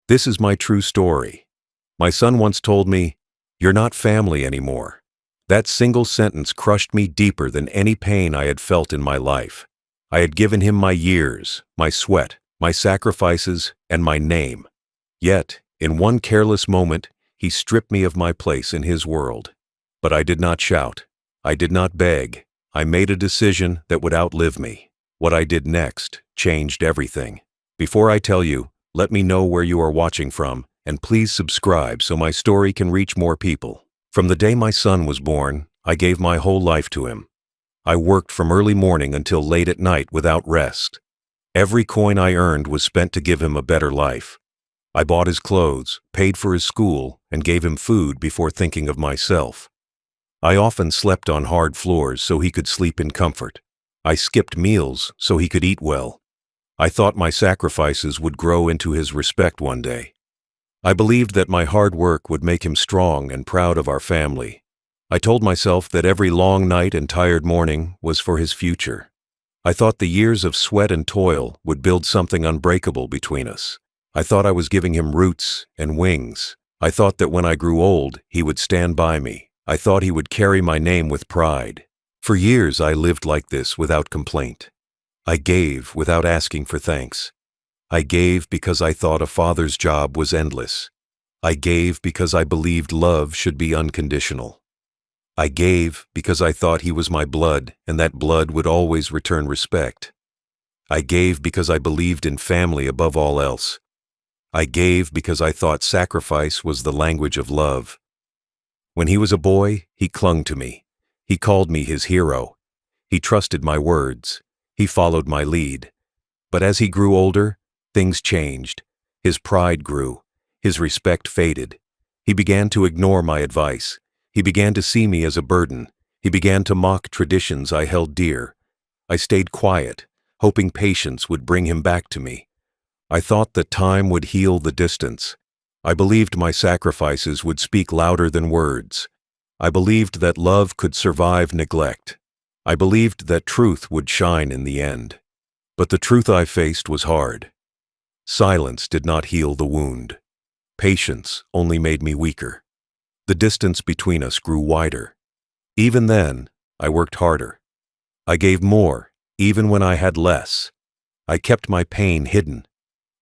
This is my true story. My son once told me, "You're not family anymore." That single sentence crushed me deeper than any pain I had felt in my life. I had given him my years, my sweat, my sacrifices, and my name. Yet, in one careless moment, he stripped me of my place in his world. But I did not shout. I did not beg. I made a decision that would outlive me. What I did next changed everything. Before I tell you, let me know where you are watching from, and please subscribe so my story can reach more people. From the day my son was born, I gave my whole life to him. I worked from early morning until late at night without rest. Every coin I earned was spent to give him a better life. I bought his clothes, paid for his school, and gave him food before thinking of myself. I often slept on hard floors so he could sleep in comfort. I skipped meals so he could eat well. I thought my sacrifices would grow into his respect one day. I believed that my hard work would make him strong and proud of our family. I told myself that every long night and tired morning was for his future. I thought the years of sweat and toil would build something unbreakable between us. I thought I was giving him roots and wings. I thought that when I grew old, he would stand by me. I thought he would carry my name with pride. For years I lived like this without complaint. I gave without asking for thanks. I gave because I thought a father's job was endless. I gave because I believed love should be unconditional. I gave because I thought he was my blood and that blood would always return respect. I gave because I believed in family above all else. I gave because I thought sacrifice was the language of love. When he was a boy, he clung to me. He called me his hero. He trusted my words. He followed my lead. But as he grew older, things changed. His pride grew. His respect faded. He began to ignore my advice. He began to see me as a burden. He began to mock traditions I held dear. I stayed quiet, hoping patience would bring him back to me. I thought that time would heal the distance. I believed my sacrifices would speak louder than words. I believed that love could survive neglect. I believed that truth would shine in the end. But the truth I faced was hard. Silence did not heal the wound. Patience only made me weaker. The distance between us grew wider. Even then, I worked harder. I gave more, even when I had less. I kept my pain hidden.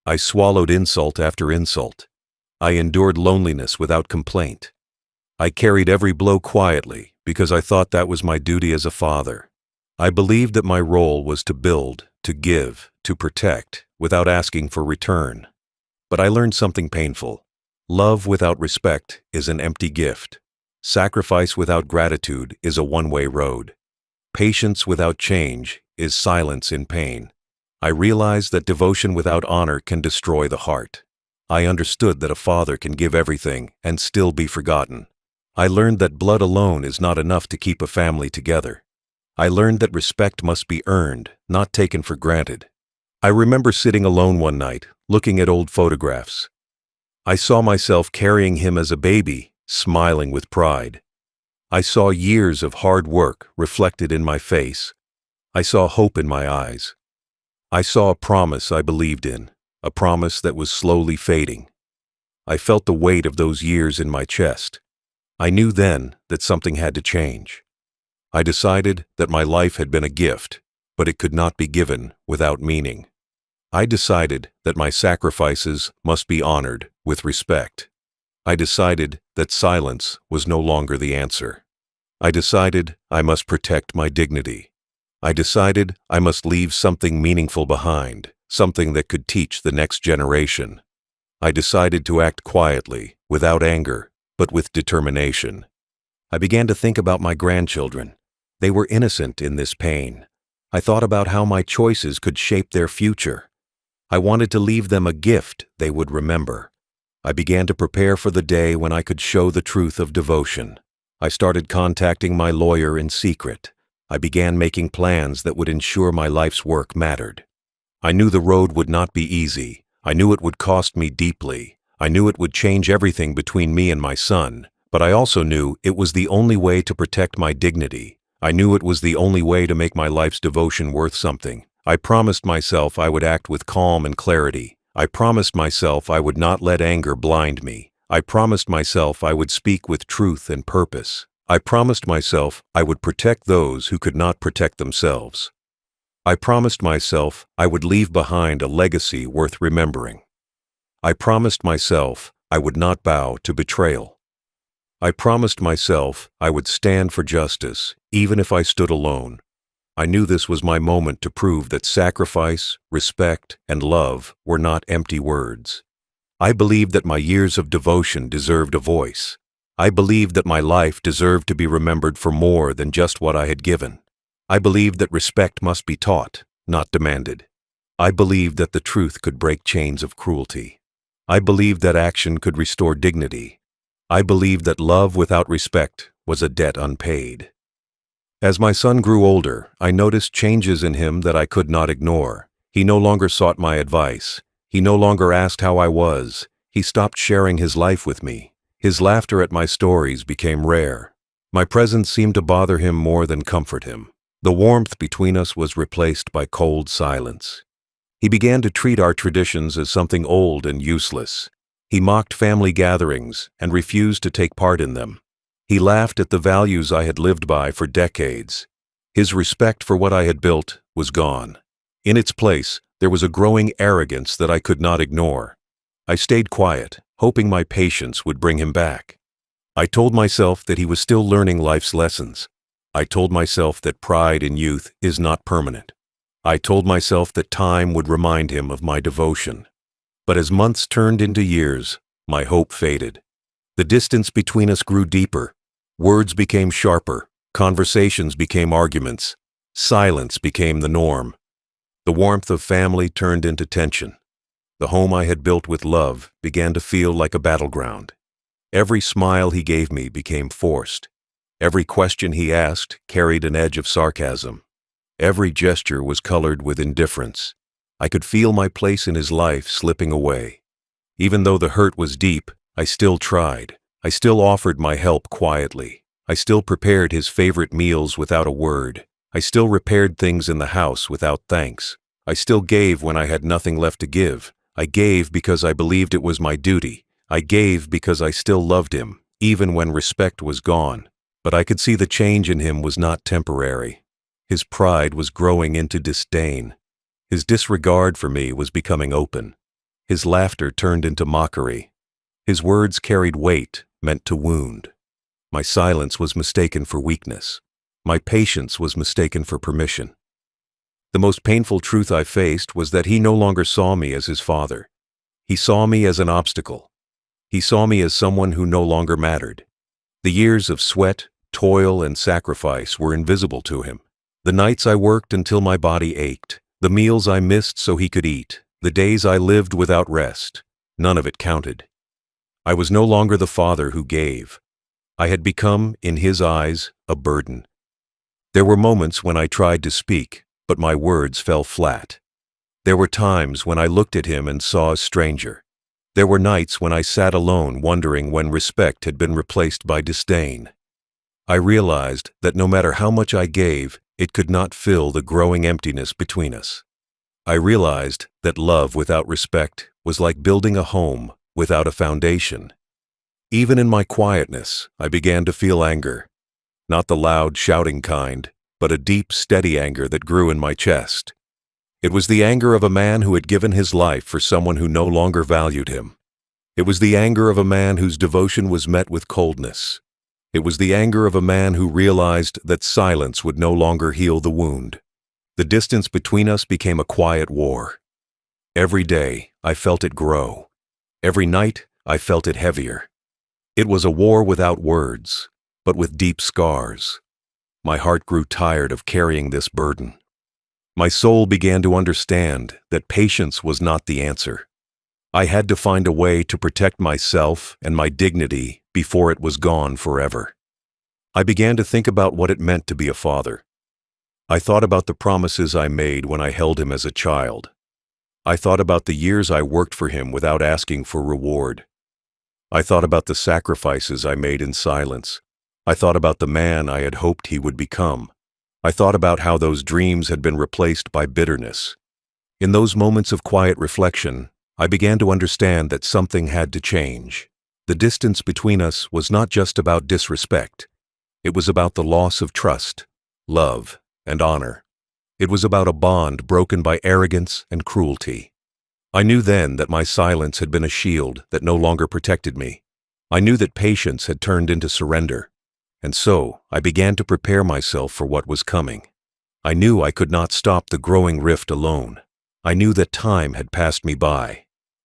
I swallowed insult after insult. I endured loneliness without complaint. I carried every blow quietly because I thought that was my duty as a father. I believed that my role was to build, to give, to protect, without asking for return. But I learned something painful. Love without respect is an empty gift. Sacrifice without gratitude is a one-way road. Patience without change is silence in pain. I realized that devotion without honor can destroy the heart. I understood that a father can give everything and still be forgotten. I learned that blood alone is not enough to keep a family together. I learned that respect must be earned, not taken for granted. I remember sitting alone one night, looking at old photographs. I saw myself carrying him as a baby, smiling with pride. I saw years of hard work reflected in my face. I saw hope in my eyes. I saw a promise I believed in, a promise that was slowly fading. I felt the weight of those years in my chest. I knew then that something had to change. I decided that my life had been a gift, but it could not be given without meaning. I decided that my sacrifices must be honored with respect. I decided that silence was no longer the answer. I decided I must protect my dignity. I decided I must leave something meaningful behind, something that could teach the next generation. I decided to act quietly, without anger, but with determination. I began to think about my grandchildren. They were innocent in this pain. I thought about how my choices could shape their future. I wanted to leave them a gift they would remember. I began to prepare for the day when I could show the truth of devotion. I started contacting my lawyer in secret. I began making plans that would ensure my life's work mattered. I knew the road would not be easy. I knew it would cost me deeply. I knew it would change everything between me and my son, but I also knew it was the only way to protect my dignity. I knew it was the only way to make my life's devotion worth something. I promised myself I would act with calm and clarity. I promised myself I would not let anger blind me. I promised myself I would speak with truth and purpose. I promised myself I would protect those who could not protect themselves. I promised myself I would leave behind a legacy worth remembering. I promised myself I would not bow to betrayal. I promised myself I would stand for justice, even if I stood alone. I knew this was my moment to prove that sacrifice, respect, and love were not empty words. I believed that my years of devotion deserved a voice. I believed that my life deserved to be remembered for more than just what I had given. I believed that respect must be taught, not demanded. I believed that the truth could break chains of cruelty. I believed that action could restore dignity. I believed that love without respect was a debt unpaid. As my son grew older, I noticed changes in him that I could not ignore. He no longer sought my advice. He no longer asked how I was. He stopped sharing his life with me. His laughter at my stories became rare. My presence seemed to bother him more than comfort him. The warmth between us was replaced by cold silence. He began to treat our traditions as something old and useless. He mocked family gatherings and refused to take part in them. He laughed at the values I had lived by for decades. His respect for what I had built was gone. In its place, there was a growing arrogance that I could not ignore. I stayed quiet, hoping my patience would bring him back. I told myself that he was still learning life's lessons. I told myself that pride in youth is not permanent. I told myself that time would remind him of my devotion. But as months turned into years, my hope faded. The distance between us grew deeper. Words became sharper. Conversations became arguments. Silence became the norm. The warmth of family turned into tension. The home I had built with love began to feel like a battleground. Every smile he gave me became forced. Every question he asked carried an edge of sarcasm. Every gesture was colored with indifference. I could feel my place in his life slipping away. Even though the hurt was deep, I still tried. I still offered my help quietly. I still prepared his favorite meals without a word. I still repaired things in the house without thanks. I still gave when I had nothing left to give. I gave because I believed it was my duty. I gave because I still loved him, even when respect was gone. But I could see the change in him was not temporary. His pride was growing into disdain. His disregard for me was becoming open. His laughter turned into mockery. His words carried weight, meant to wound. My silence was mistaken for weakness. My patience was mistaken for permission. The most painful truth I faced was that he no longer saw me as his father. He saw me as an obstacle. He saw me as someone who no longer mattered. The years of sweat, toil, and sacrifice were invisible to him. The nights I worked until my body ached, the meals I missed so he could eat, the days I lived without rest, none of it counted. I was no longer the father who gave. I had become, in his eyes, a burden. There were moments when I tried to speak, but my words fell flat. There were times when I looked at him and saw a stranger. There were nights when I sat alone wondering when respect had been replaced by disdain. I realized that no matter how much I gave, it could not fill the growing emptiness between us. I realized that love without respect was like building a home without a foundation. Even in my quietness, I began to feel anger. Not the loud, shouting kind, but a deep, steady anger that grew in my chest. It was the anger of a man who had given his life for someone who no longer valued him. It was the anger of a man whose devotion was met with coldness. It was the anger of a man who realized that silence would no longer heal the wound. The distance between us became a quiet war. Every day, I felt it grow. Every night, I felt it heavier. It was a war without words, but with deep scars. My heart grew tired of carrying this burden. My soul began to understand that patience was not the answer. I had to find a way to protect myself and my dignity before it was gone forever. I began to think about what it meant to be a father. I thought about the promises I made when I held him as a child. I thought about the years I worked for him without asking for reward. I thought about the sacrifices I made in silence. I thought about the man I had hoped he would become. I thought about how those dreams had been replaced by bitterness. In those moments of quiet reflection, I began to understand that something had to change. The distance between us was not just about disrespect. It was about the loss of trust, love, and honor. It was about a bond broken by arrogance and cruelty. I knew then that my silence had been a shield that no longer protected me. I knew that patience had turned into surrender. And so I began to prepare myself for what was coming. I knew I could not stop the growing rift alone. I knew that time had passed me by.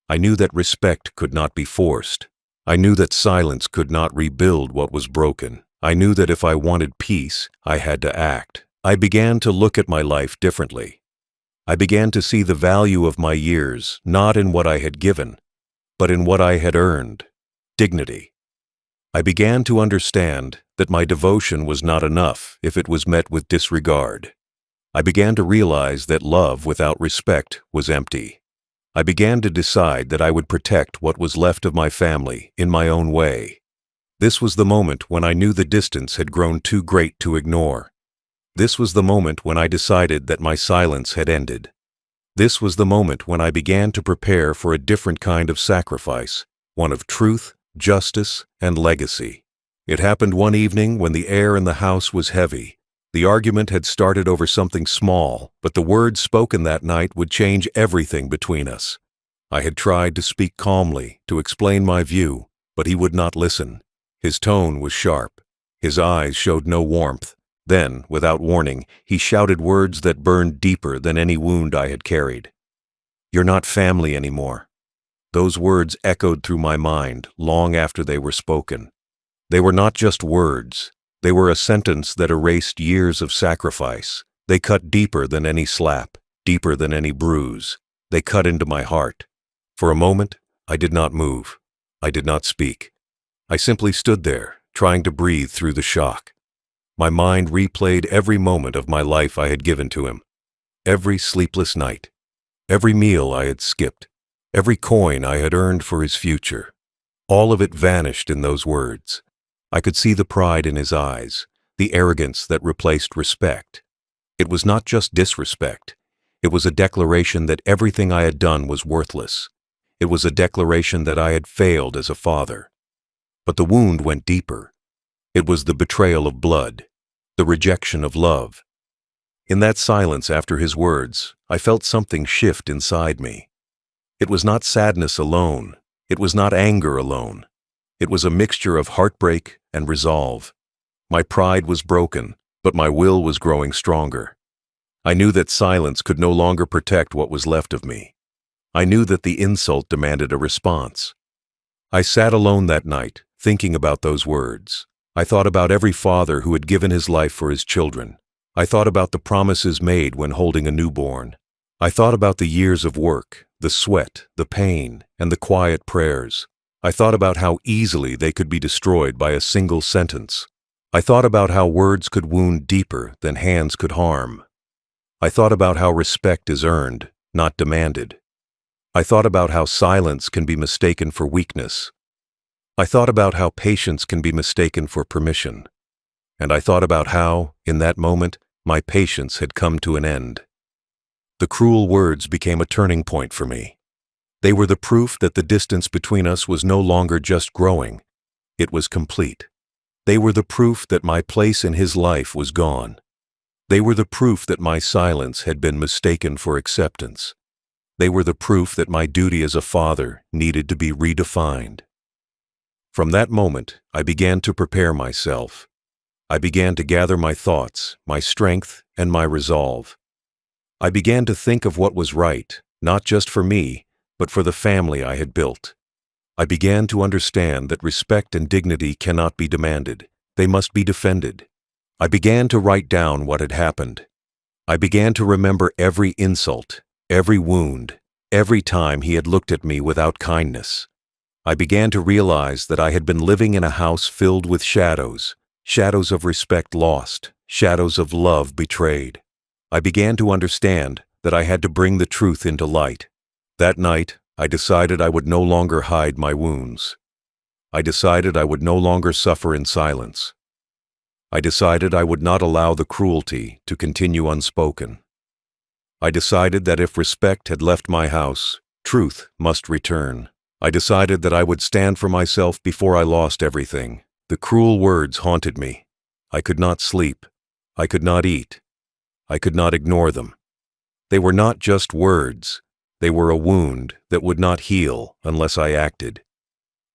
I knew that respect could not be forced. I knew that silence could not rebuild what was broken. I knew that if I wanted peace, I had to act. I began to look at my life differently. I began to see the value of my years not in what I had given, but in what I had earned: dignity. I began to understand that my devotion was not enough if it was met with disregard. I began to realize that love without respect was empty. I began to decide that I would protect what was left of my family in my own way. This was the moment when I knew the distance had grown too great to ignore. This was the moment when I decided that my silence had ended. This was the moment when I began to prepare for a different kind of sacrifice, one of truth, justice, and legacy. It happened one evening when the air in the house was heavy. The argument had started over something small, but the words spoken that night would change everything between us. I had tried to speak calmly, to explain my view, but he would not listen. His tone was sharp. His eyes showed no warmth. Then, without warning, he shouted words that burned deeper than any wound I had carried. "You're not family anymore." Those words echoed through my mind long after they were spoken. They were not just words. They were a sentence that erased years of sacrifice. They cut deeper than any slap, deeper than any bruise. They cut into my heart. For a moment, I did not move. I did not speak. I simply stood there, trying to breathe through the shock. My mind replayed every moment of my life I had given to him. Every sleepless night. Every meal I had skipped. Every coin I had earned for his future. All of it vanished in those words. I could see the pride in his eyes, the arrogance that replaced respect. It was not just disrespect. It was a declaration that everything I had done was worthless. It was a declaration that I had failed as a father. But the wound went deeper. It was the betrayal of blood, the rejection of love. In that silence after his words, I felt something shift inside me. It was not sadness alone. It was not anger alone. It was a mixture of heartbreak and resolve. My pride was broken, but my will was growing stronger. I knew that silence could no longer protect what was left of me. I knew that the insult demanded a response. I sat alone that night, thinking about those words. I thought about every father who had given his life for his children. I thought about the promises made when holding a newborn. I thought about the years of work, the sweat, the pain, and the quiet prayers. I thought about how easily they could be destroyed by a single sentence. I thought about how words could wound deeper than hands could harm. I thought about how respect is earned, not demanded. I thought about how silence can be mistaken for weakness. I thought about how patience can be mistaken for permission. And I thought about how, in that moment, my patience had come to an end. The cruel words became a turning point for me. They were the proof that the distance between us was no longer just growing. It was complete. They were the proof that my place in his life was gone. They were the proof that my silence had been mistaken for acceptance. They were the proof that my duty as a father needed to be redefined. From that moment, I began to prepare myself. I began to gather my thoughts, my strength, and my resolve. I began to think of what was right, not just for me, but for the family I had built. I began to understand that respect and dignity cannot be demanded. They must be defended. I began to write down what had happened. I began to remember every insult, every wound, every time he had looked at me without kindness. I began to realize that I had been living in a house filled with shadows, shadows of respect lost, shadows of love betrayed. I began to understand that I had to bring the truth into light. That night, I decided I would no longer hide my wounds. I decided I would no longer suffer in silence. I decided I would not allow the cruelty to continue unspoken. I decided that if respect had left my house, Truth must return. I decided that I would stand for myself before I lost everything. The cruel words haunted me. I could not sleep. I could not eat. I could not ignore them. They were not just words. They were a wound that would not heal unless I acted.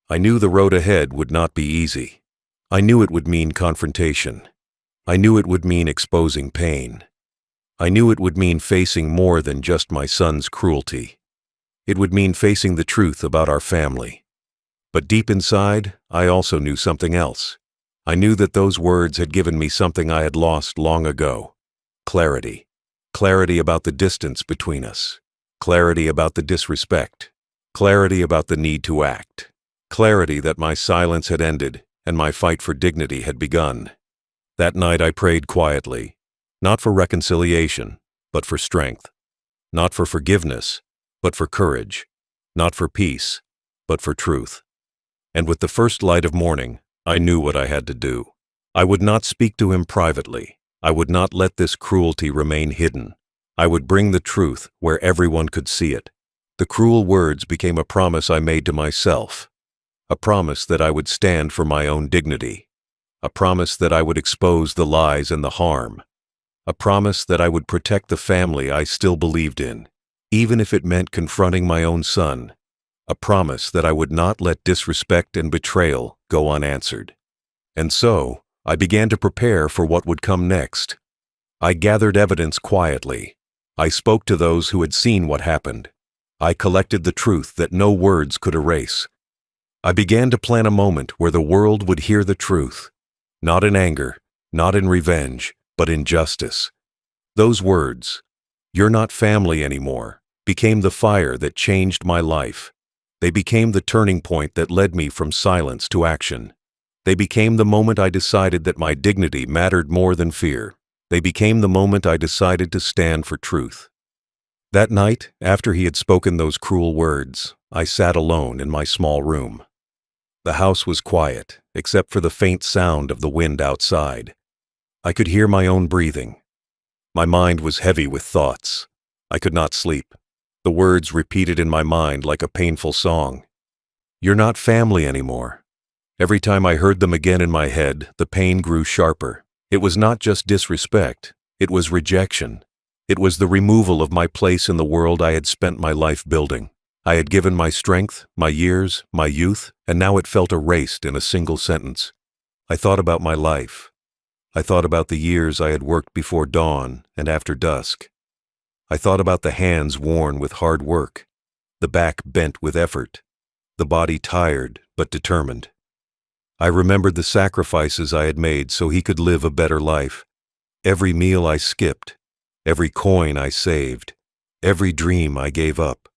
I knew the road ahead would not be easy. I knew it would mean confrontation. I knew it would mean exposing pain. I knew it would mean facing more than just my son's cruelty. It would mean facing the truth about our family. But deep inside, I also knew something else. I knew that those words had given me something I had lost long ago. Clarity. Clarity about the distance between us. Clarity about the disrespect. Clarity about the need to act. Clarity that my silence had ended and my fight for dignity had begun. That night I prayed quietly, not for reconciliation, but for strength. Not for forgiveness, but for courage. Not for peace, but for truth. And with the first light of morning, I knew what I had to do. I would not speak to him privately. I would not let this cruelty remain hidden. I would bring the truth where everyone could see it. The cruel words became a promise I made to myself. A promise that I would stand for my own dignity. A promise that I would expose the lies and the harm. A promise that I would protect the family I still believed in, even if it meant confronting my own son. A promise that I would not let disrespect and betrayal go unanswered. And so, I began to prepare for what would come next. I gathered evidence quietly. I spoke to those who had seen what happened. I collected the truth that no words could erase. I began to plan a moment where the world would hear the truth, not in anger, not in revenge, but in justice. Those words, "You're not family anymore," became the fire that changed my life. They became the turning point that led me from silence to action. They became the moment I decided that my dignity mattered more than fear. They became the moment I decided to stand for truth. That night, after he had spoken those cruel words, I sat alone in my small room. The house was quiet, except for the faint sound of the wind outside. I could hear my own breathing. My mind was heavy with thoughts. I could not sleep. The words repeated in my mind like a painful song. "You're not family anymore." Every time I heard them again in my head, the pain grew sharper. It was not just disrespect. It was rejection. It was the removal of my place in the world I had spent my life building. I had given my strength, my years, my youth, and now it felt erased in a single sentence. I thought about my life. I thought about the years I had worked before dawn and after dusk. I thought about the hands worn with hard work, the back bent with effort, the body tired but determined. I remembered the sacrifices I had made so he could live a better life. Every meal I skipped, every coin I saved, every dream I gave up.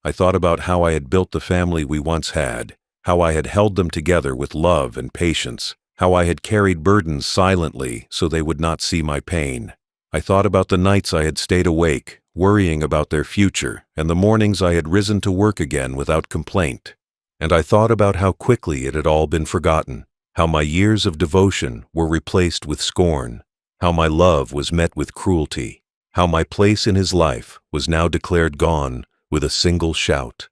I thought about how I had built the family we once had, how I had held them together with love and patience, how I had carried burdens silently so they would not see my pain. I thought about the nights I had stayed awake, worrying about their future, and the mornings I had risen to work again without complaint. And I thought about how quickly it had all been forgotten, how my years of devotion were replaced with scorn, how my love was met with cruelty, how my place in his life was now declared gone with a single shout.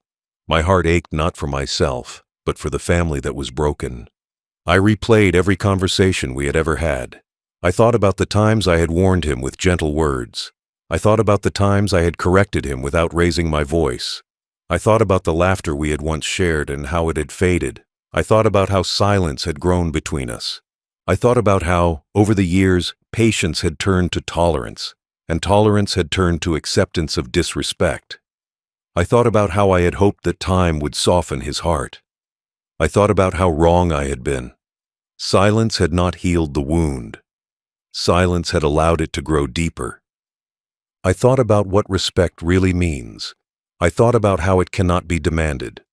My heart ached not for myself, but for the family that was broken. I replayed every conversation we had ever had. I thought about the times I had warned him with gentle words. I thought about the times I had corrected him without raising my voice. I thought about the laughter we had once shared and how it had faded. I thought about how silence had grown between us. I thought about how, over the years, patience had turned to tolerance, and tolerance had turned to acceptance of disrespect. I thought about how I had hoped that time would soften his heart. I thought about how wrong I had been. Silence had not healed the wound. Silence had allowed it to grow deeper. I thought about what respect really means. I thought about how it cannot be demanded.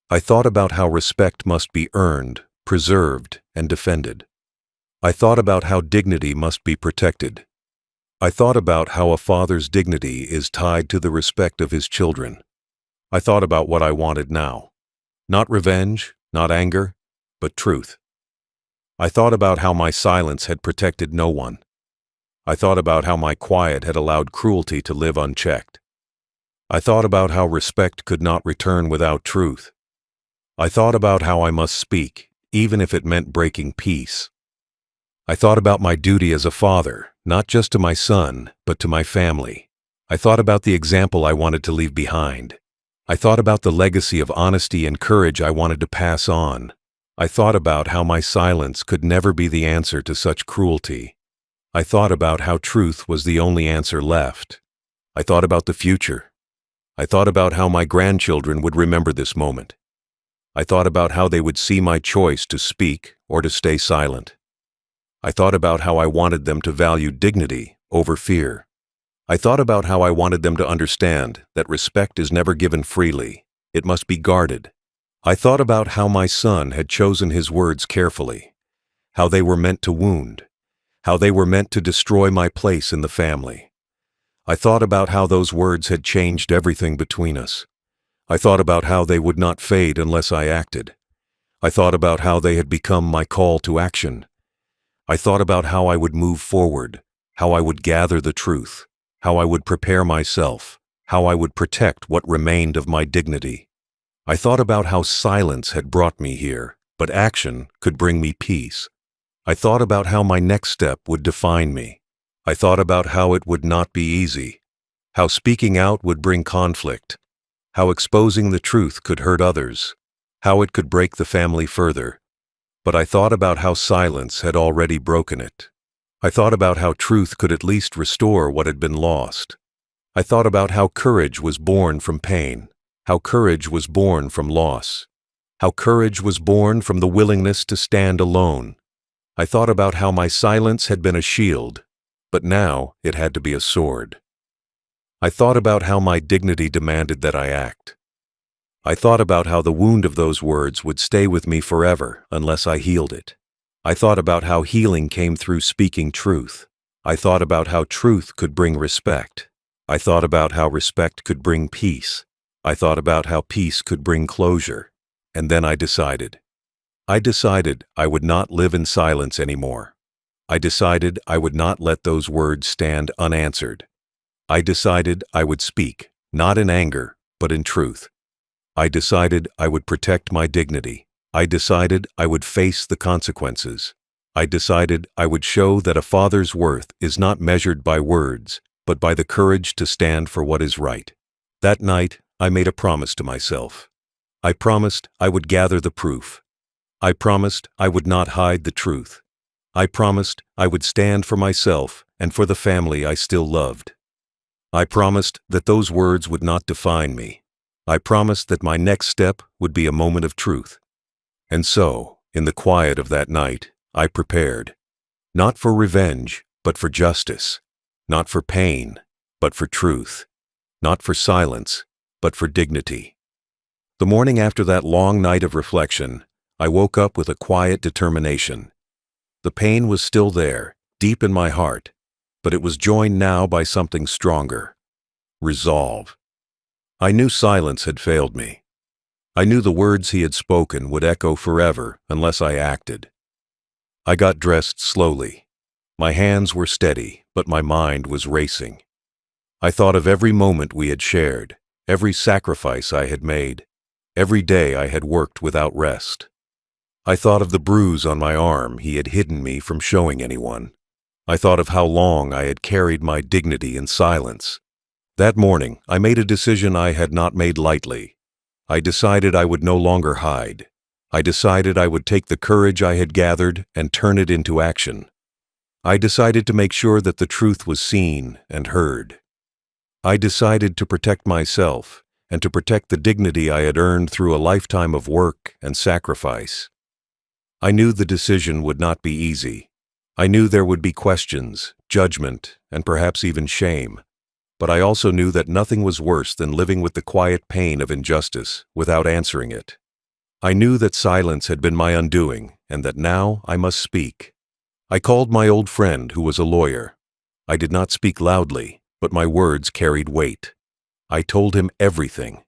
I thought about how respect must be earned, preserved, and defended. I thought about how dignity must be protected. I thought about how a father's dignity is tied to the respect of his children. I thought about what I wanted now. Not revenge, not anger, but truth. I thought about how my silence had protected no one. I thought about how my quiet had allowed cruelty to live unchecked. I thought about how respect could not return without truth. I thought about how I must speak, even if it meant breaking peace. I thought about my duty as a father, not just to my son, but to my family. I thought about the example I wanted to leave behind. I thought about the legacy of honesty and courage I wanted to pass on. I thought about how my silence could never be the answer to such cruelty. I thought about how truth was the only answer left. I thought about the future. I thought about how my grandchildren would remember this moment. I thought about how they would see my choice to speak or to stay silent. I thought about how I wanted them to value dignity over fear. I thought about how I wanted them to understand that respect is never given freely. It must be guarded. I thought about how my son had chosen his words carefully, how they were meant to wound, how they were meant to destroy my place in the family. I thought about how those words had changed everything between us. I thought about how they would not fade unless I acted. I thought about how they had become my call to action. I thought about how I would move forward, how I would gather the truth, how I would prepare myself, how I would protect what remained of my dignity. I thought about how silence had brought me here, but action could bring me peace. I thought about how my next step would define me. I thought about how it would not be easy, how speaking out would bring conflict, how exposing the truth could hurt others, how it could break the family further. But I thought about how silence had already broken it. I thought about how truth could at least restore what had been lost. I thought about how courage was born from pain, how courage was born from loss, how courage was born from the willingness to stand alone. I thought about how my silence had been a shield, but now it had to be a sword. I thought about how my dignity demanded that I act. I thought about how the wound of those words would stay with me forever unless I healed it. I thought about how healing came through speaking truth. I thought about how truth could bring respect. I thought about how respect could bring peace. I thought about how peace could bring closure. And then I decided. I would not live in silence anymore. I decided I would not let those words stand unanswered. I decided I would speak, not in anger, but in truth. I decided I would protect my dignity. I decided I would face the consequences. I decided I would show that a father's worth is not measured by words, but by the courage to stand for what is right. That night, I made a promise to myself. I promised I would gather the proof. I promised I would not hide the truth. I promised I would stand for myself and for the family I still loved. I promised that those words would not define me. I promised that my next step would be a moment of truth. And so, in the quiet of that night, I prepared. Not for revenge, but for justice. Not for pain, but for truth. Not for silence, but for dignity. The morning after that long night of reflection, I woke up with a quiet determination. The pain was still there, deep in my heart, but it was joined now by something stronger. Resolve. I knew silence had failed me. I knew the words he had spoken would echo forever unless I acted. I got dressed slowly. My hands were steady, but my mind was racing. I thought of every moment we had shared, every sacrifice I had made, every day I had worked without rest. I thought of the bruise on my arm he had hidden me from showing anyone. I thought of how long I had carried my dignity in silence. That morning, I made a decision I had not made lightly. I decided I would no longer hide. I decided I would take the courage I had gathered and turn it into action. I decided to make sure that the truth was seen and heard. I decided to protect myself and to protect the dignity I had earned through a lifetime of work and sacrifice. I knew the decision would not be easy. I knew there would be questions, judgment, and perhaps even shame. But I also knew that nothing was worse than living with the quiet pain of injustice without answering it. I knew that silence had been my undoing and that now I must speak. I called my old friend who was a lawyer. I did not speak loudly, but my words carried weight. I told him everything.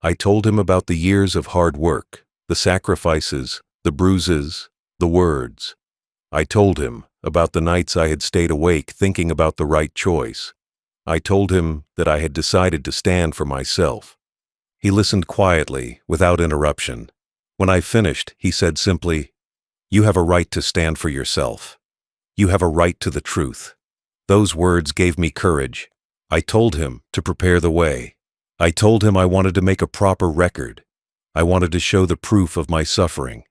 I told him about the years of hard work, the sacrifices, the bruises, the words. I told him about the nights I had stayed awake thinking about the right choice. I told him that I had decided to stand for myself. He listened quietly, without interruption. When I finished, he said simply, "You have a right to stand for yourself. You have a right to the truth." Those words gave me courage. I told him to prepare the way. I told him I wanted to make a proper record. I wanted to show the proof of my suffering.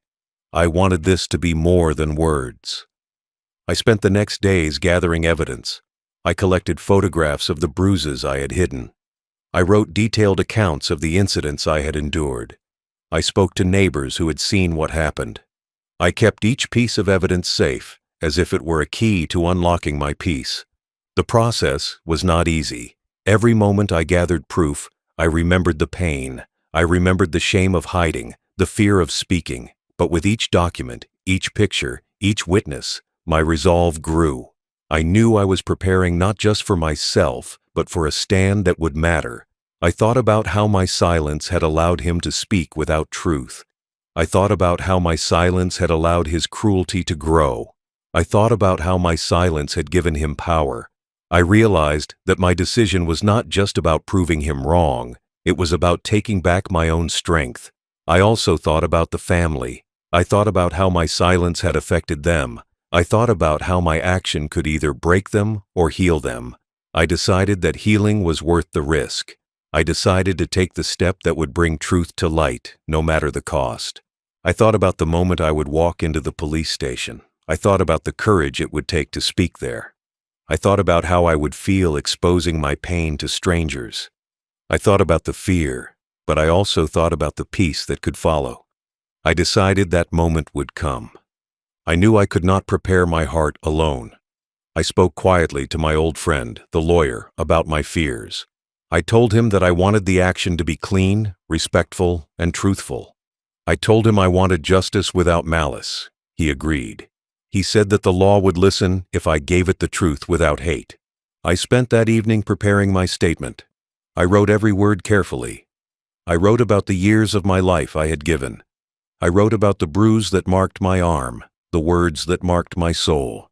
I wanted this to be more than words. I spent the next days gathering evidence. I collected photographs of the bruises I had hidden. I wrote detailed accounts of the incidents I had endured. I spoke to neighbors who had seen what happened. I kept each piece of evidence safe, as if it were a key to unlocking my peace. The process was not easy. Every moment I gathered proof, I remembered the pain. I remembered the shame of hiding, the fear of speaking. But with each document, each picture, each witness, my resolve grew. I knew I was preparing not just for myself, but for a stand that would matter. I thought about how my silence had allowed him to speak without truth. I thought about how my silence had allowed his cruelty to grow. I thought about how my silence had given him power. I realized that my decision was not just about proving him wrong. It was about taking back my own strength. I also thought about the family. I thought about how my silence had affected them. I thought about how my action could either break them or heal them. I decided that healing was worth the risk. I decided to take the step that would bring truth to light, no matter the cost. I thought about the moment I would walk into the police station. I thought about the courage it would take to speak there. I thought about how I would feel exposing my pain to strangers. I thought about the fear, but I also thought about the peace that could follow. I decided that moment would come. I knew I could not prepare my heart alone. I spoke quietly to my old friend, the lawyer, about my fears. I told him that I wanted the action to be clean, respectful, and truthful. I told him I wanted justice without malice. He agreed. He said that the law would listen if I gave it the truth without hate. I spent that evening preparing my statement. I wrote every word carefully. I wrote about the years of my life I had given. I wrote about the bruise that marked my arm, the words that marked my soul.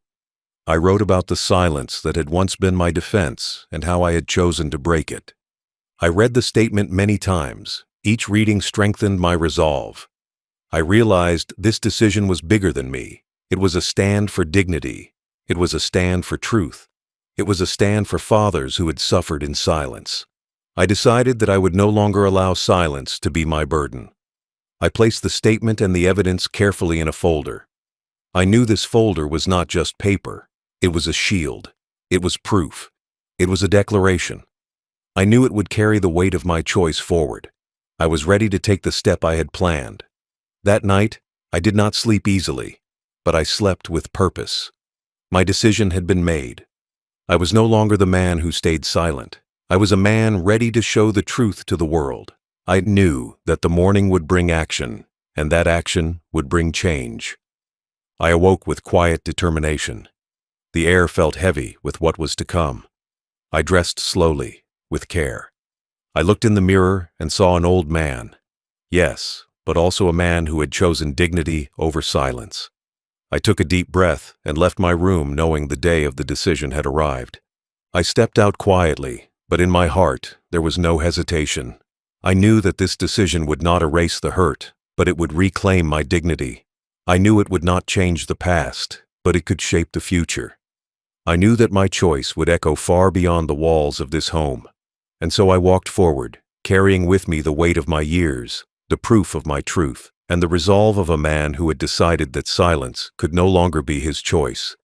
I wrote about the silence that had once been my defense and how I had chosen to break it. I read the statement many times. Each reading strengthened my resolve. I realized this decision was bigger than me. It was a stand for dignity. It was a stand for truth. It was a stand for fathers who had suffered in silence. I decided that I would no longer allow silence to be my burden. I placed the statement and the evidence carefully in a folder. I knew this folder was not just paper. It was a shield. It was proof. It was a declaration. I knew it would carry the weight of my choice forward. I was ready to take the step I had planned. That night, I did not sleep easily, but I slept with purpose. My decision had been made. I was no longer the man who stayed silent. I was a man ready to show the truth to the world. I knew that the morning would bring action, and that action would bring change. I awoke with quiet determination. The air felt heavy with what was to come. I dressed slowly, with care. I looked in the mirror and saw an old man. Yes, but also a man who had chosen dignity over silence. I took a deep breath and left my room knowing the day of the decision had arrived. I stepped out quietly, but in my heart there was no hesitation. I knew that this decision would not erase the hurt, but it would reclaim my dignity. I knew it would not change the past, but it could shape the future. I knew that my choice would echo far beyond the walls of this home. And so I walked forward, carrying with me the weight of my years, the proof of my truth, and the resolve of a man who had decided that silence could no longer be his choice.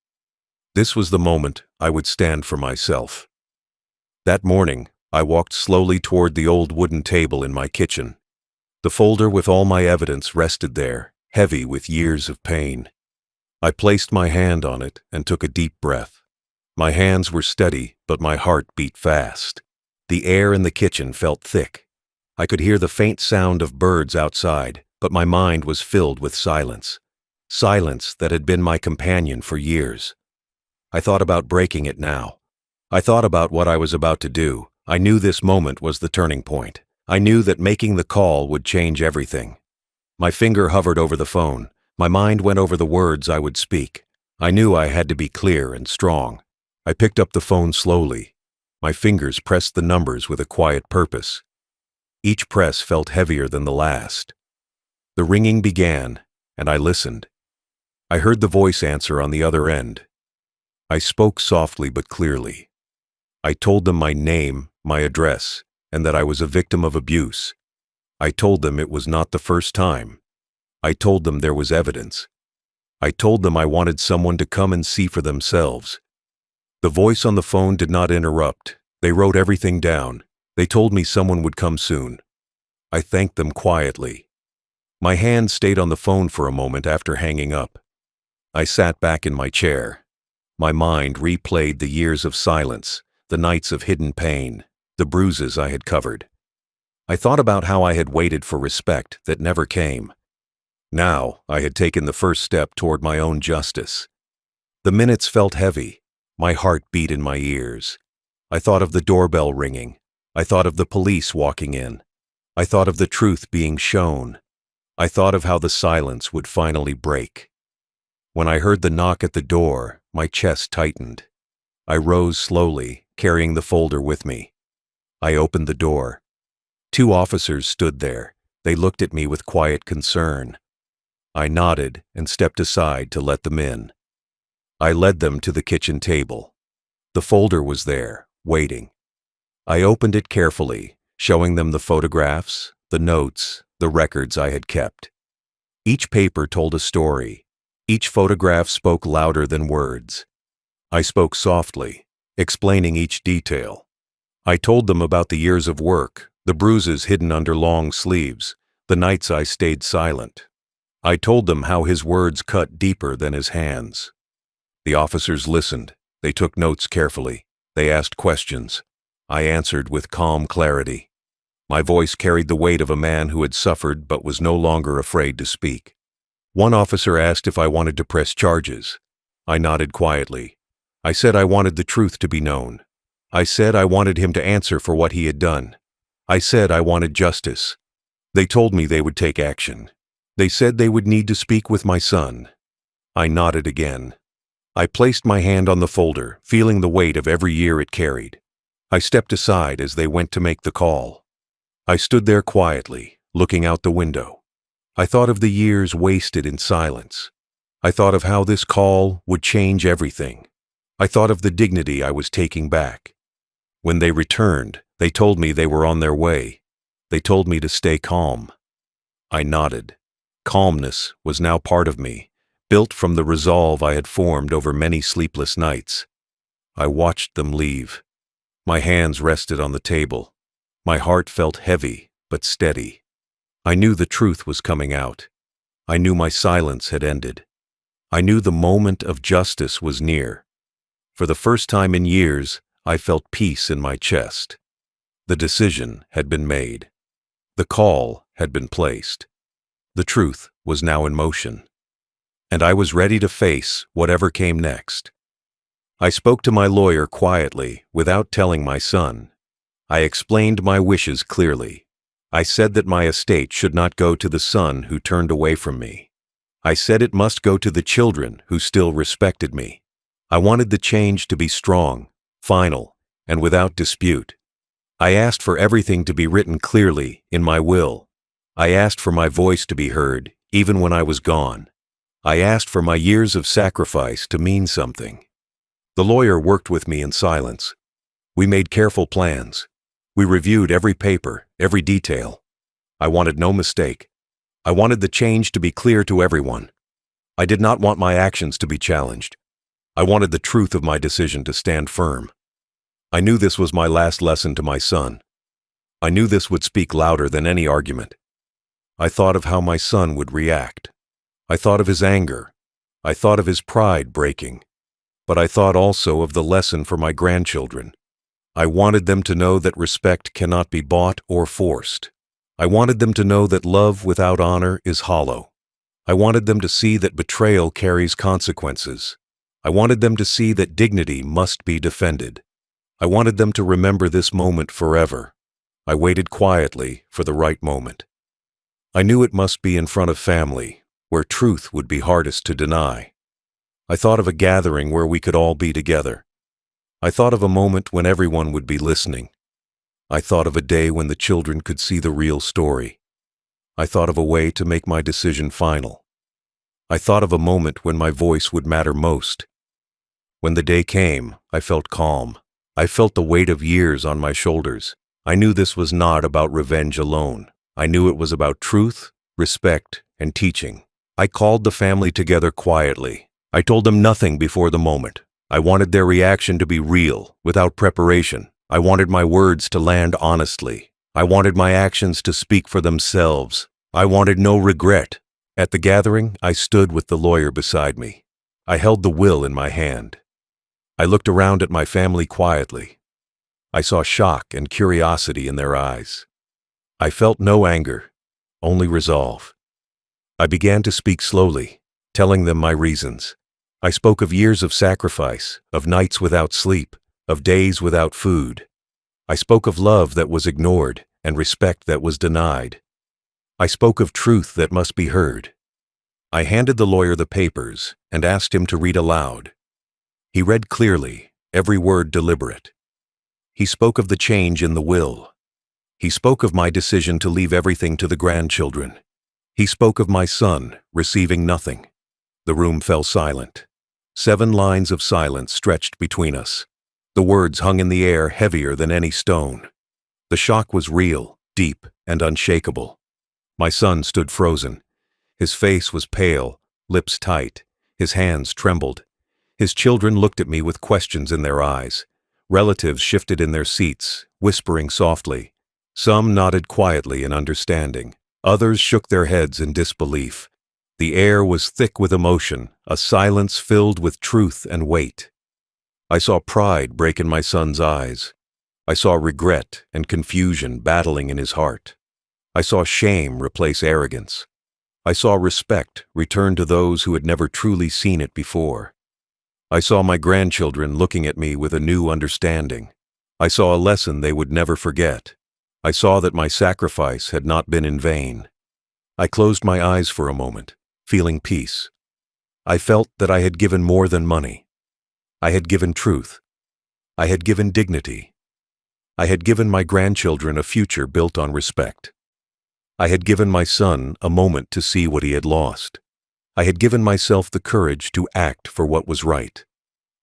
This was the moment I would stand for myself. That morning, I walked slowly toward the old wooden table in my kitchen. The folder with all my evidence rested there, heavy with years of pain. I placed my hand on it and took a deep breath. My hands were steady, but my heart beat fast. The air in the kitchen felt thick. I could hear the faint sound of birds outside, but my mind was filled with silence. Silence that had been my companion for years. I thought about breaking it now. I thought about what I was about to do. I knew this moment was the turning point. I knew that making the call would change everything. My finger hovered over the phone. My mind went over the words I would speak. I knew I had to be clear and strong. I picked up the phone slowly. My fingers pressed the numbers with a quiet purpose. Each press felt heavier than the last. The ringing began, and I listened. I heard the voice answer on the other end. I spoke softly but clearly. I told them my name, my address, and that I was a victim of abuse. I told them it was not the first time. I told them there was evidence. I told them I wanted someone to come and see for themselves. The voice on the phone did not interrupt. They wrote everything down. They told me someone would come soon. I thanked them quietly. My hand stayed on the phone for a moment after hanging up. I sat back in my chair. My mind replayed the years of silence, the nights of hidden pain, the bruises I had covered. I thought about how I had waited for respect that never came. Now I had taken the first step toward my own justice. The minutes felt heavy. My heart beat in my ears. I thought of the doorbell ringing. I thought of the police walking in. I thought of the truth being shown. I thought of how the silence would finally break. When I heard the knock at the door, my chest tightened. I rose slowly, carrying the folder with me. I opened the door. 2 officers stood there. They looked at me with quiet concern. I nodded and stepped aside to let them in. I led them to the kitchen table. The folder was there, waiting. I opened it carefully, showing them the photographs, the notes, the records I had kept. Each paper told a story. Each photograph spoke louder than words. I spoke softly, explaining each detail. I told them about the years of work, the bruises hidden under long sleeves, the nights I stayed silent. I told them how his words cut deeper than his hands. The officers listened. They took notes carefully. They asked questions. I answered with calm clarity. My voice carried the weight of a man who had suffered but was no longer afraid to speak. One officer asked if I wanted to press charges. I nodded quietly. I said I wanted the truth to be known. I said I wanted him to answer for what he had done. I said I wanted justice. They told me they would take action. They said they would need to speak with my son. I nodded again. I placed my hand on the folder, feeling the weight of every year it carried. I stepped aside as they went to make the call. I stood there quietly, looking out the window. I thought of the years wasted in silence. I thought of how this call would change everything. I thought of the dignity I was taking back. When they returned, they told me they were on their way. They told me to stay calm. I nodded. Calmness was now part of me, built from the resolve I had formed over many sleepless nights. I watched them leave. My hands rested on the table. My heart felt heavy, but steady. I knew the truth was coming out. I knew my silence had ended. I knew the moment of justice was near. For the first time in years, I felt peace in my chest. The decision had been made. The call had been placed. The truth was now in motion. And I was ready to face whatever came next. I spoke to my lawyer quietly, without telling my son. I explained my wishes clearly. I said that my estate should not go to the son who turned away from me. I said it must go to the children who still respected me. I wanted the change to be strong, final, and without dispute. I asked for everything to be written clearly in my will. I asked for my voice to be heard, even when I was gone. I asked for my years of sacrifice to mean something. The lawyer worked with me in silence. We made careful plans. We reviewed every paper, every detail. I wanted no mistake. I wanted the change to be clear to everyone. I did not want my actions to be challenged. I wanted the truth of my decision to stand firm. I knew this was my last lesson to my son. I knew this would speak louder than any argument. I thought of how my son would react. I thought of his anger. I thought of his pride breaking. But I thought also of the lesson for my grandchildren. I wanted them to know that respect cannot be bought or forced. I wanted them to know that love without honor is hollow. I wanted them to see that betrayal carries consequences. I wanted them to see that dignity must be defended. I wanted them to remember this moment forever. I waited quietly for the right moment. I knew it must be in front of family, where truth would be hardest to deny. I thought of a gathering where we could all be together. I thought of a moment when everyone would be listening. I thought of a day when the children could see the real story. I thought of a way to make my decision final. I thought of a moment when my voice would matter most. When the day came, I felt calm. I felt the weight of years on my shoulders. I knew this was not about revenge alone. I knew it was about truth, respect, and teaching. I called the family together quietly. I told them nothing before the moment. I wanted their reaction to be real, without preparation. I wanted my words to land honestly. I wanted my actions to speak for themselves. I wanted no regret. At the gathering, I stood with the lawyer beside me. I held the will in my hand. I looked around at my family quietly. I saw shock and curiosity in their eyes. I felt no anger, only resolve. I began to speak slowly, telling them my reasons. I spoke of years of sacrifice, of nights without sleep, of days without food. I spoke of love that was ignored and respect that was denied. I spoke of truth that must be heard. I handed the lawyer the papers and asked him to read aloud. He read clearly, every word deliberate. He spoke of the change in the will. He spoke of my decision to leave everything to the grandchildren. He spoke of my son receiving nothing. The room fell silent. 7 lines of silence stretched between us. The words hung in the air heavier than any stone. The shock was real, deep, and unshakable. My son stood frozen. His face was pale, lips tight. His hands trembled. His children looked at me with questions in their eyes. Relatives shifted in their seats, whispering softly. Some nodded quietly in understanding. Others shook their heads in disbelief. The air was thick with emotion, a silence filled with truth and weight. I saw pride break in my son's eyes. I saw regret and confusion battling in his heart. I saw shame replace arrogance. I saw respect return to those who had never truly seen it before. I saw my grandchildren looking at me with a new understanding. I saw a lesson they would never forget. I saw that my sacrifice had not been in vain. I closed my eyes for a moment, feeling peace. I felt that I had given more than money. I had given truth. I had given dignity. I had given my grandchildren a future built on respect. I had given my son a moment to see what he had lost. I had given myself the courage to act for what was right.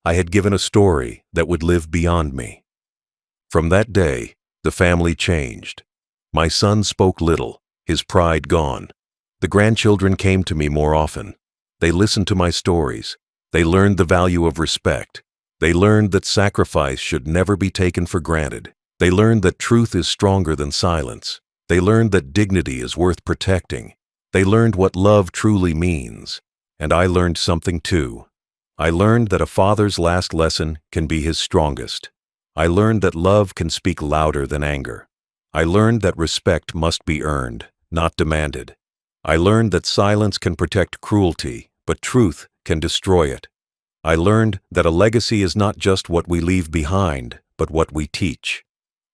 I had given a story that would live beyond me. From that day, the family changed. My son spoke little, his pride gone. The grandchildren came to me more often. They listened to my stories. They learned the value of respect. They learned that sacrifice should never be taken for granted. They learned that truth is stronger than silence. They learned that dignity is worth protecting. They learned what love truly means. And I learned something too. I learned that a father's last lesson can be his strongest. I learned that love can speak louder than anger. I learned that respect must be earned, not demanded. I learned that silence can protect cruelty, but truth can destroy it. I learned that a legacy is not just what we leave behind, but what we teach.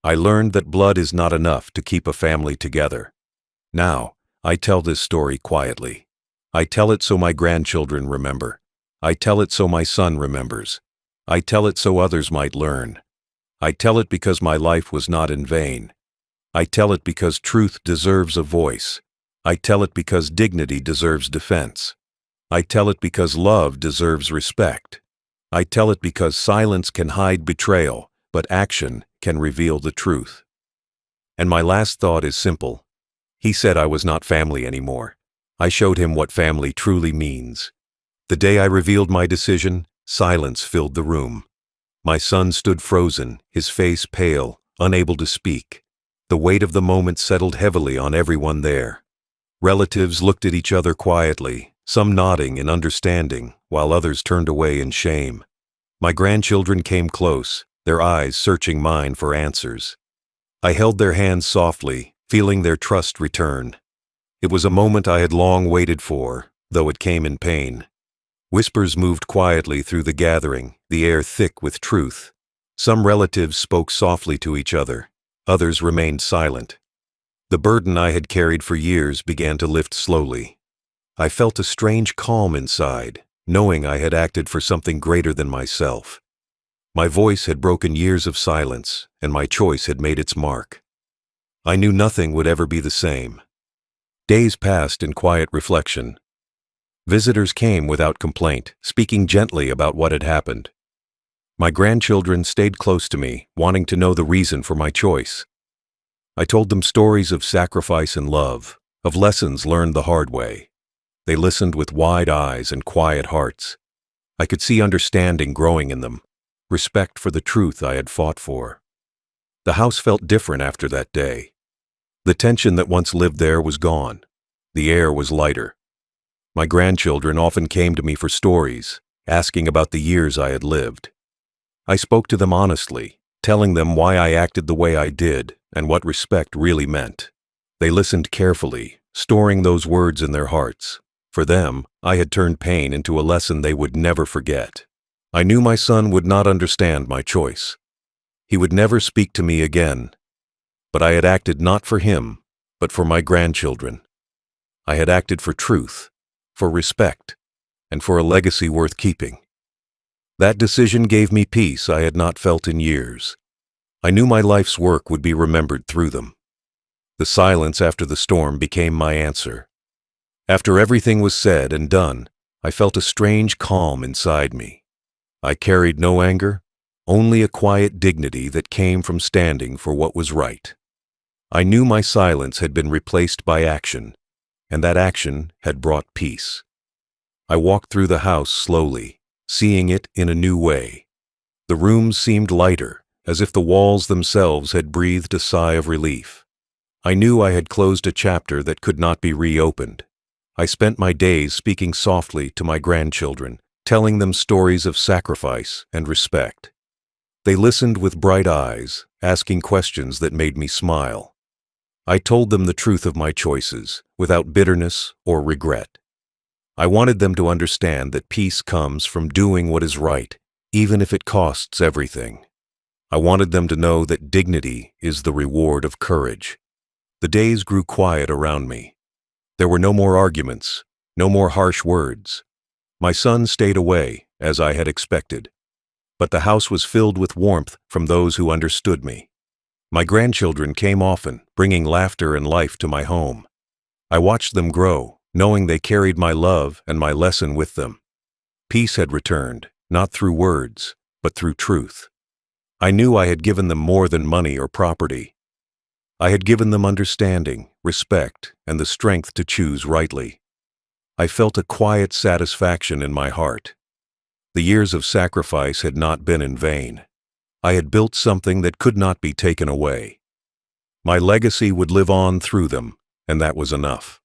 I learned that blood is not enough to keep a family together. Now, I tell this story quietly. I tell it so my grandchildren remember. I tell it so my son remembers. I tell it so others might learn. I tell it because my life was not in vain. I tell it because truth deserves a voice. I tell it because dignity deserves defense. I tell it because love deserves respect. I tell it because silence can hide betrayal, but action can reveal the truth. And my last thought is simple. He said I was not family anymore. I showed him what family truly means. The day I revealed my decision, silence filled the room. My son stood frozen, his face pale, unable to speak. The weight of the moment settled heavily on everyone there. Relatives looked at each other quietly, some nodding in understanding, while others turned away in shame. My grandchildren came close, their eyes searching mine for answers. I held their hands softly, feeling their trust return. It was a moment I had long waited for, though it came in pain. Whispers moved quietly through the gathering, the air thick with truth. Some relatives spoke softly to each other. Others remained silent. The burden I had carried for years began to lift slowly. I felt a strange calm inside, knowing I had acted for something greater than myself. My voice had broken years of silence, and my choice had made its mark. I knew nothing would ever be the same. Days passed in quiet reflection. Visitors came without complaint, speaking gently about what had happened. My grandchildren stayed close to me, wanting to know the reason for my choice. I told them stories of sacrifice and love, of lessons learned the hard way. They listened with wide eyes and quiet hearts. I could see understanding growing in them, respect for the truth I had fought for. The house felt different after that day. The tension that once lived there was gone. The air was lighter. My grandchildren often came to me for stories, asking about the years I had lived. I spoke to them honestly, telling them why I acted the way I did and what respect really meant. They listened carefully, storing those words in their hearts. For them, I had turned pain into a lesson they would never forget. I knew my son would not understand my choice. He would never speak to me again. But I had acted not for him, but for my grandchildren. I had acted for truth, for respect, and for a legacy worth keeping. That decision gave me peace I had not felt in years. I knew my life's work would be remembered through them. The silence after the storm became my answer. After everything was said and done, I felt a strange calm inside me. I carried no anger, only a quiet dignity that came from standing for what was right. I knew my silence had been replaced by action, and that action had brought peace. I walked through the house slowly, seeing it in a new way. The room seemed lighter, as if the walls themselves had breathed a sigh of relief. I knew I had closed a chapter that could not be reopened. I spent my days speaking softly to my grandchildren, telling them stories of sacrifice and respect. They listened with bright eyes, asking questions that made me smile. I told them the truth of my choices, without bitterness or regret. I wanted them to understand that peace comes from doing what is right, even if it costs everything. I wanted them to know that dignity is the reward of courage. The days grew quiet around me. There were no more arguments, no more harsh words. My son stayed away, as I had expected. But the house was filled with warmth from those who understood me. My grandchildren came often, bringing laughter and life to my home. I watched them grow, knowing they carried my love and my lesson with them. Peace had returned, not through words, but through truth. I knew I had given them more than money or property. I had given them understanding, respect, and the strength to choose rightly. I felt a quiet satisfaction in my heart. The years of sacrifice had not been in vain. I had built something that could not be taken away. My legacy would live on through them, and that was enough.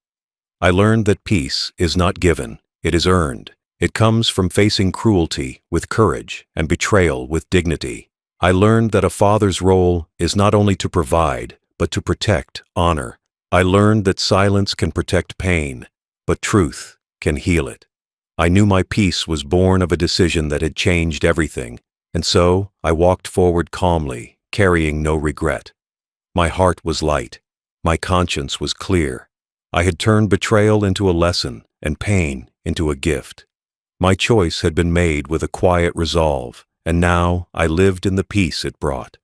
I learned that peace is not given, it is earned. It comes from facing cruelty with courage and betrayal with dignity. I learned that a father's role is not only to provide, but to protect, honor. I learned that silence can protect pain, but truth can heal it. I knew my peace was born of a decision that had changed everything, and so I walked forward calmly, carrying no regret. My heart was light. My conscience was clear. I had turned betrayal into a lesson and pain into a gift. My choice had been made with a quiet resolve, and now I lived in the peace it brought.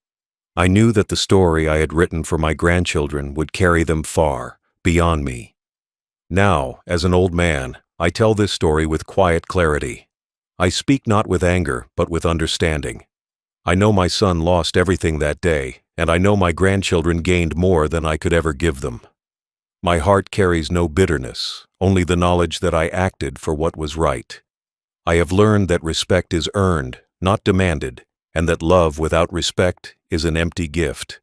I knew that the story I had written for my grandchildren would carry them far, beyond me. Now, as an old man, I tell this story with quiet clarity. I speak not with anger, but with understanding. I know my son lost everything that day, and I know my grandchildren gained more than I could ever give them. My heart carries no bitterness, only the knowledge that I acted for what was right. I have learned that respect is earned, not demanded, and that love without respect is an empty gift.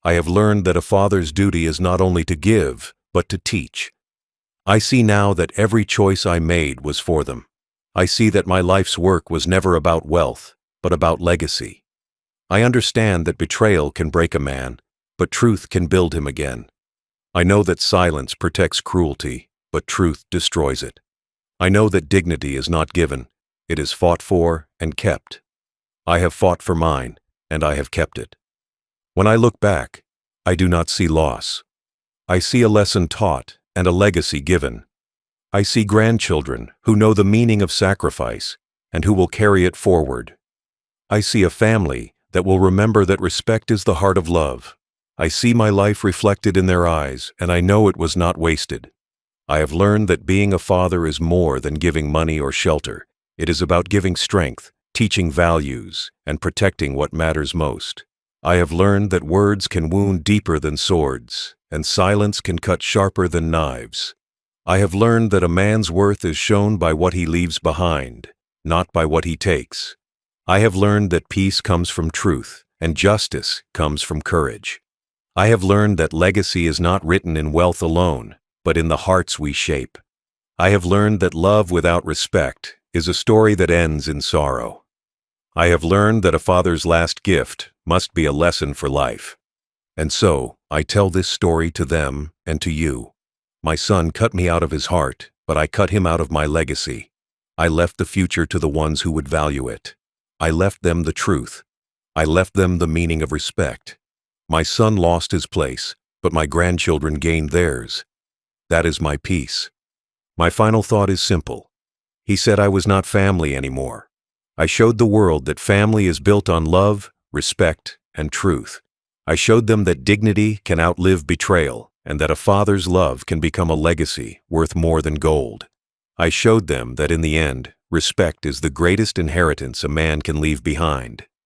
I have learned that a father's duty is not only to give, but to teach. I see now that every choice I made was for them. I see that my life's work was never about wealth, but about legacy. I understand that betrayal can break a man, but truth can build him again. I know that silence protects cruelty, but truth destroys it. I know that dignity is not given, it is fought for and kept. I have fought for mine, and I have kept it. When I look back, I do not see loss. I see a lesson taught and a legacy given. I see grandchildren who know the meaning of sacrifice and who will carry it forward. I see a family that will remember that respect is the heart of love. I see my life reflected in their eyes, and I know it was not wasted. I have learned that being a father is more than giving money or shelter. It is about giving strength, teaching values, and protecting what matters most. I have learned that words can wound deeper than swords, and silence can cut sharper than knives. I have learned that a man's worth is shown by what he leaves behind, not by what he takes. I have learned that peace comes from truth, and justice comes from courage. I have learned that legacy is not written in wealth alone, but in the hearts we shape. I have learned that love without respect is a story that ends in sorrow. I have learned that a father's last gift must be a lesson for life. And so, I tell this story to them and to you. My son cut me out of his heart, but I cut him out of my legacy. I left the future to the ones who would value it. I left them the truth. I left them the meaning of respect. My son lost his place, but my grandchildren gained theirs. That is my peace. My final thought is simple. He said I was not family anymore. I showed the world that family is built on love, respect, and truth. I showed them that dignity can outlive betrayal, and that a father's love can become a legacy worth more than gold. I showed them that in the end, respect is the greatest inheritance a man can leave behind.